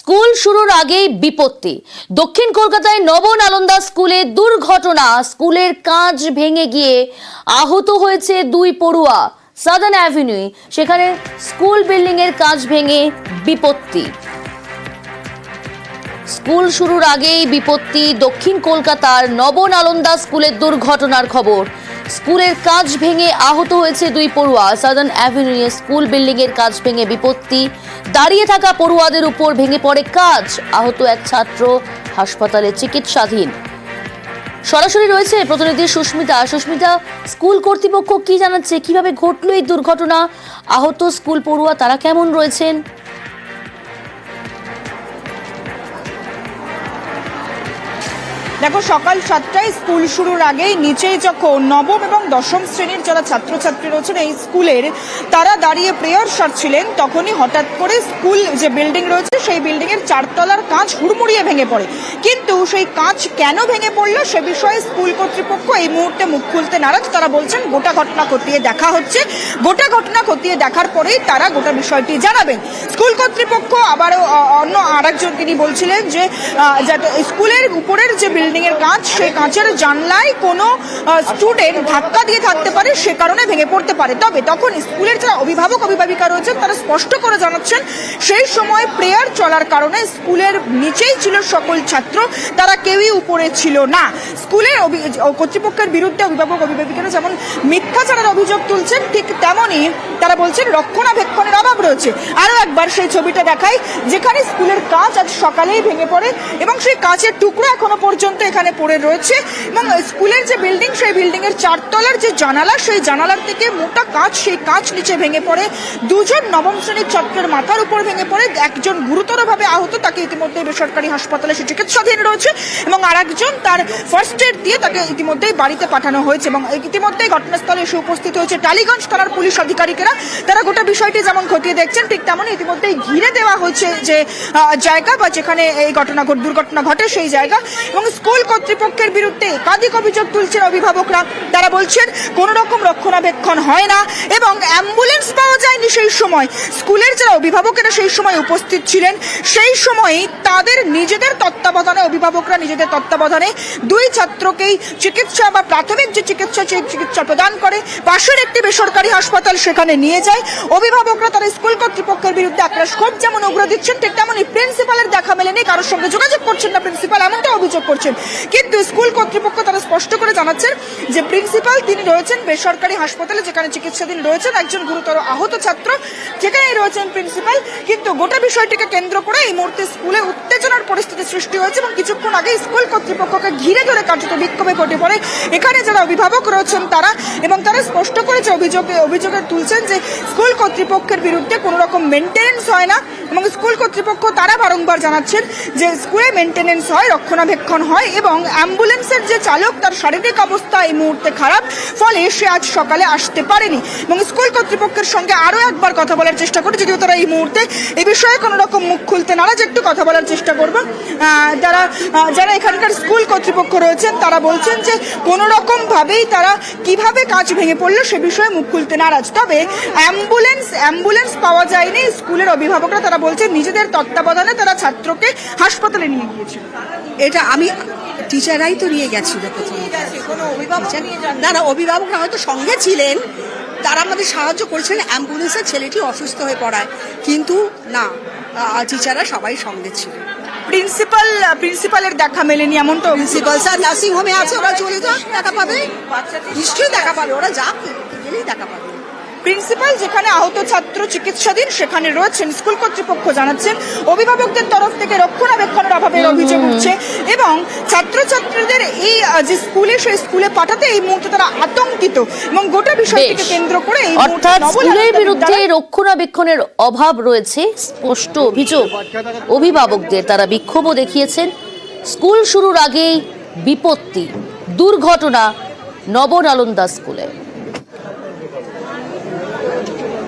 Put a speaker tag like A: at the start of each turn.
A: School শুরুর আগেই বিপত্তি। দক্ষিণ কলকাতায় নবনালন্দা স্কুলে দুর্ঘটনা। স্কুলের কাঁচ ভেঙে গিয়ে আহত হয়েছে দুই পড়ুয়া। সাদার্ন অ্যাভিনিউ, সেখানে স্কুল বিল্ডিং এর কাঁচ ভেঙে বিপত্তি। স্কুল শুরুর আগেই বিপত্তি। দক্ষিণ কলকাতার নবনালন্দা স্কুলের দুর্ঘটনার খবর। স্কুলের কাঁচ ভেঙে আহত হয়েছে দুই পড়ুয়া। সাদার্ন অ্যাভিনিউ স্কুল বিল্ডিং এর কাঁচ ভেঙে বিপত্তি। দাঁড়িয়ে থাকা পড়ুয়াদের উপর ভেঙে পড়ে কাঁচ। আহত এক ছাত্র হাসপাতালে চিকিৎসাধীন। সরাসরি রয়েছে প্রতিনিধি সুস্মিতা। সুস্মিতা, স্কুল কর্তৃপক্ষ কি জানাচ্ছে, কিভাবে ঘটলো এই দুর্ঘটনা? আহত স্কুল পড়ুয়া তারা কেমন রয়েছেন?
B: দেখো, সকাল 7টায় স্কুল শুরুর আগেই নিচেই যখন নবম এবং দশম শ্রেণীর যারা ছাত্রছাত্রী রয়েছেন এই স্কুলের, তারা দাঁড়িয়ে প্রেয়ার সারছিলেন, তখনই হঠাৎ করে স্কুল যে বিল্ডিং রয়েছে সেই বিল্ডিং এর 4 তলার কাঁচ হুড়মুড়িয়ে ভেঙে পড়ে। কিন্তু সেই কাঁচ কেন ভেঙে পড়লো সে বিষয়ে স্কুল কর্তৃপক্ষ এই মুহূর্তে মুখ খুলতে নারাজ। তারা বলছেন গোটা ঘটনা খতিয়ে দেখা হচ্ছে, গোটা ঘটনা খতিয়ে দেখার পরেই তারা গোটা বিষয়টি জানাবেন। স্কুল কর্তৃপক্ষ আবারও অন্য আরেকজন তিনি বলছিলেন যে যাতে স্কুলের উপরের যে বিল্ডিং এর কাঁচ, সেই কাঁচের জানলায় কোনো স্টুডেন্ট ধাক্কা দিয়ে থাকতে পারে, সে কারণে ভেঙে পড়তে পারে। তবে তখন স্কুলের যারা অভিভাবক অভিভাবিকা রয়েছেন তারা স্পষ্ট করে জানাচ্ছেন সেই সময় প্রেয়ার চলার কারণে স্কুলের নিচেই ছিল সকল ছাত্র, তারা কেউই উপরে ছিল না। স্কুলের কর্তৃপক্ষের বিরুদ্ধে অভিভাবক অভিভাবিকারা যেমন মিথ্যাচারের অভিযোগ তুলছেন, ঠিক তেমনই তারা বলছেন রক্ষণাবেক্ষণের অভাব রয়েছে। আরো একবার সেই ছবিটা দেখাই, যেখানে স্কুলের কাঁচ আজ সকালেই ভেঙে পড়ে এবং সেই কাঁচের টুকরো এখনো পর্যন্ত এখানে পড়ে রয়েছে। এবং স্কুলের যে বিল্ডিং, সেই বিল্ডিং এর 4 তলার যে জানালা, সেই জানালার থেকে মোটা কাঁচ, সেই কাঁচ নিচে ভেঙে পড়ে। দুজন নবম শ্রেণীর ছাত্রের মাথার উপর ভেঙে পড়ে, একজন গুরুতরভাবে আহত, তাকে ইতিমধ্যে বেসরকারি হাসপাতালে সে চিকিৎসাধীন রয়েছে এবং আরেকজন তার ফার্স্ট এড দিয়ে তাকে ইতিমধ্যেই বাড়িতে পাঠানো হয়েছে। এবং ইতিমধ্যেই ঘটনাস্থলে এসে উপস্থিত হয়েছে টালিগঞ্জ থানার পুলিশ আধিকারিকেরা। তারা গোটা বিষয়টি যেমন খতিয়ে দেখছেন, ঠিক তেমনই ইতিমধ্যেই ঘিরে দেওয়া হয়েছে যে জায়গা বা যেখানে এই দুর্ঘটনা ঘটে সেই জায়গা। এবং স্কুল কর্তৃপক্ষের বিরুদ্ধে একাধিক অভিযোগ তুলছেন অভিভাবকরা। তারা বলছেন কোন রকম রক্ষণাবেক্ষণ হয় না এবং অ্যাম্বুলেন্স পাওয়া যায়নি সেই সময়। স্কুলের যারা অভিভাবকেরা সেই সময় উপস্থিত ছিলেন, সেই সময়ই তাদের নিজেদের তত্ত্বাবধানে, অভিভাবকরা নিজেদের তত্ত্বাবধানে দুই ছাত্রকেই চিকিৎসা বা প্রাথমিক যে চিকিৎসা, সেই চিকিৎসা প্রদান করে পাশের একটি বেসরকারি হাসপাতাল, সেখানে নিয়ে যায়। অভিভাবকরা তারা স্কুল কর্তৃপক্ষের বিরুদ্ধে আক্রোশ ক্ষোভ যেমন উগ্র দিচ্ছেন, ঠিক তেমনই প্রিন্সিপালের দেখা মেলেনি, কারোর সঙ্গে যোগাযোগ করছেন না প্রিন্সিপাল, এমনটা অভিযোগ করছেন। কিন্তু স্কুল কর্তৃপক্ষ তারা স্পষ্ট করে জানাচ্ছেন যে প্রিন্সিপাল তিনি রয়েছেন বেসরকারি হাসপাতালে, যেখানে চিকিৎসাধীন রয়েছেন একজন গুরুতর আহত ছাত্র, যেখানে রয়েছেন প্রিন্সিপাল। কিন্তু গোটা বিষয়টিকে কেন্দ্র করে এই মুহূর্তে স্কুলে উত্তেজনার পরিস্থিতি সৃষ্টি হয়েছে এবং কিছুক্ষণ আগে স্কুল কর্তৃপক্ষকে ঘিরে ধরে কার্যত বিক্ষোভে ঘটে পড়ে এখানে যারা অভিভাবক রয়েছেন তারা। এবং তারা স্পষ্ট করে যে অভিযোগে তুলছেন যে স্কুল কর্তৃপক্ষের বিরুদ্ধে কোনো রকম মেনটেনেন্স হয় না এবং স্কুল কর্তৃপক্ষ তারা বারংবার জানাচ্ছেন যে স্কুলে মেনটেনেন্স হয়, রক্ষণাবেক্ষণ হয় এবং অ্যাম্বুলেন্সের যে চালক তার শারীরিক অবস্থা এই মুহূর্তে খারাপ, ফলে সে আজ সকালে আসতে পারেনি। এবং স্কুল কর্তৃপক্ষের সঙ্গে আরো একবার কথা বলার চেষ্টা করি, যদিও তারা এই মুহূর্তে এই বিষয়ে কোনো রকম মুখ খুলতে নারাজ। একটু কথা বলার চেষ্টা করবো। যারা এখানকার স্কুল কর্তৃপক্ষ রয়েছেন তারা বলছেন যে কোনো রকম ভাবেই তারা কিভাবে কাঁচ ভেঙে পড়লো সে বিষয়ে মুখ খুলতে নারাজ। তবে অ্যাম্বুলেন্স পাওয়া যায়নি। স্কুলের অভিভাবকরা তারা বলছেন নিজেদের তত্ত্বাবধানে তারা ছাত্রকে হাসপাতালে নিয়ে গিয়েছিল।
C: এটা আমি টিচাররাই তো নিয়ে গেছিল না, অভিভাবকরা হয়তো সঙ্গে ছিলেন, তারা আমাদের সাহায্য করেছিলেন অ্যাম্বুলেন্সের ছেলেটি অসুস্থ হয়ে পড়ায়, কিন্তু না, টিচাররা সবাই সঙ্গে ছিল।
B: প্রিন্সিপালের দেখা মেলেনি এমনটা?
C: প্রিন্সিপাল স্যার নার্সিং হোমে আছে, ওরা চলে যাক, দেখা পাবে, নিশ্চয়ই দেখা পাবে, ওরা যাক, গেলেই দেখা পাবে।
B: প্রিন্সিপাল যেখানে আহত ছাত্র চিকিৎসাধীন সেখানে রয়েছেন। স্কুল কর্তৃপক্ষ জানাচ্ছেন অভিভাবকদের তরফ থেকে রক্ষণাবেক্ষণের অভাবের অভিযোগ উঠছে এবং ছাত্রছাত্রীদের এই যে স্কুলে, সেই স্কুলে পাঠাতে এই মুহূর্তে তারা আতঙ্কিত এবং গোটা বিষয়টিকে কেন্দ্র করে
A: অর্থাৎ স্কুলের বিরুদ্ধে রক্ষণাবেক্ষণের অভাব রয়েছে, স্পষ্ট অভিযোগ অভিভাবকদের। তারা বিক্ষোভও দেখিয়েছেন। স্কুল শুরুর আগেই বিপত্তি, দুর্ঘটনা নবনালন্দা স্কুলে।